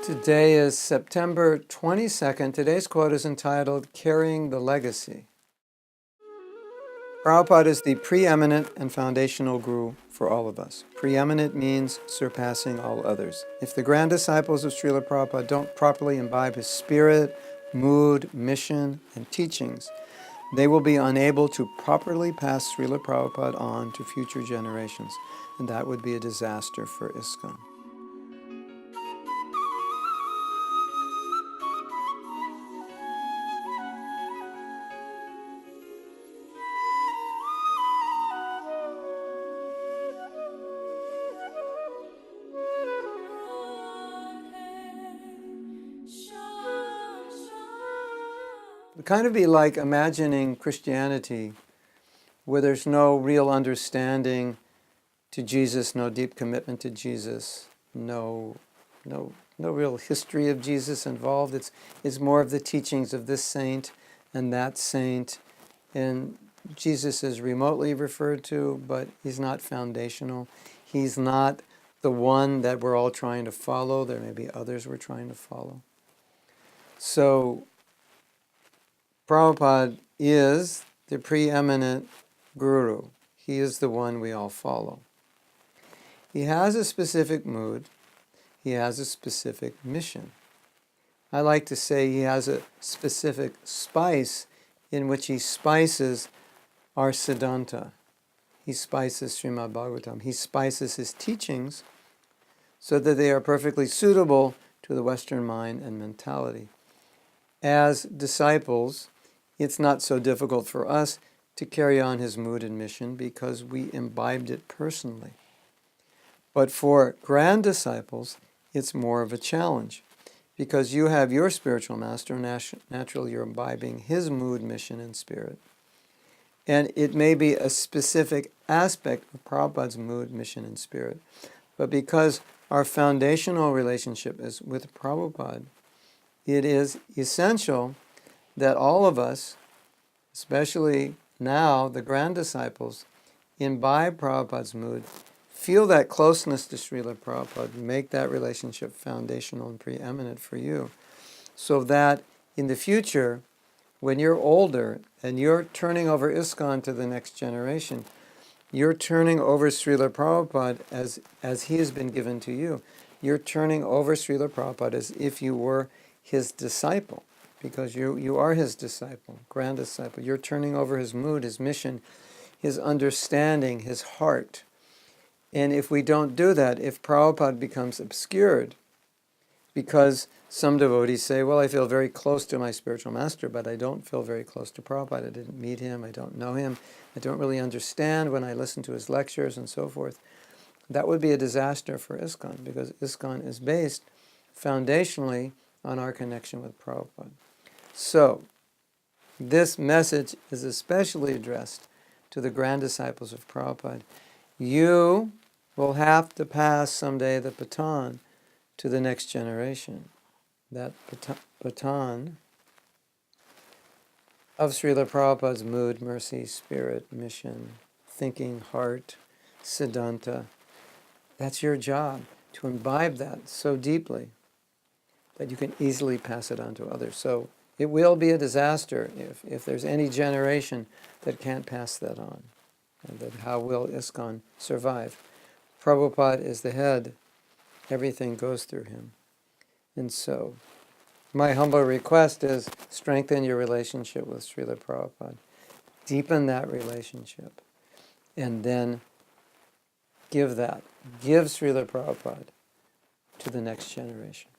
Today is September 22nd. Today's quote is entitled, Carrying the Legacy. Prabhupada is the preeminent and foundational guru for all of us. Preeminent means surpassing all others. If the grand disciples of Srila Prabhupada don't properly imbibe his spirit, mood, mission, and teachings, they will be unable to properly pass Srila Prabhupada on to future generations, and that would be a disaster for Iskcon. It kind of be like imagining Christianity where there's no real understanding to Jesus, no deep commitment to Jesus, no real history of Jesus involved. It's more of the teachings of this saint and that saint, and Jesus is remotely referred to, but he's not foundational. He's not the one that we're all trying to follow. There may be others we're trying to follow. So Prabhupada is the preeminent guru. He is the one we all follow. He has a specific mood. He has a specific mission. I like to say he has a specific spice in which he spices our Siddhanta. He spices Srimad Bhagavatam. He spices his teachings so that they are perfectly suitable to the Western mind and mentality. As disciples, it's not so difficult for us to carry on his mood and mission because we imbibed it personally. But for grand disciples, it's more of a challenge because you have your spiritual master, naturally you're imbibing his mood, mission, and spirit. And it may be a specific aspect of Prabhupada's mood, mission, and spirit. But because our foundational relationship is with Prabhupada, it is essential that all of us, especially now the grand disciples, imbibe Prabhupada's mood, feel that closeness to Srila Prabhupada, make that relationship foundational and preeminent for you, so that in the future, when you're older and you're turning over Iskcon to the next generation, you're turning over Srila Prabhupada as he has been given to you. You're turning over Srila Prabhupada as if you were his disciple, because you are his disciple, grand disciple. You're turning over his mood, his mission, his understanding, his heart. And if we don't do that, if Prabhupada becomes obscured, because some devotees say, well, I feel very close to my spiritual master, but I don't feel very close to Prabhupada. I didn't meet him, I don't know him, I don't really understand when I listen to his lectures and so forth. That would be a disaster for Iskcon, because Iskcon is based foundationally on our connection with Prabhupada. So, this message is especially addressed to the grand disciples of Prabhupada. You will have to pass someday the baton to the next generation. That baton of Srila Prabhupada's mood, mercy, spirit, mission, thinking, heart, Siddhanta. That's your job, to imbibe that so deeply that you can easily pass it on to others. So it will be a disaster if there's any generation that can't pass that on. And then how will Iskcon survive? Prabhupada is the head. Everything goes through him. And so my humble request is strengthen your relationship with Srila Prabhupada. Deepen that relationship. And then give Srila Prabhupada to the next generation.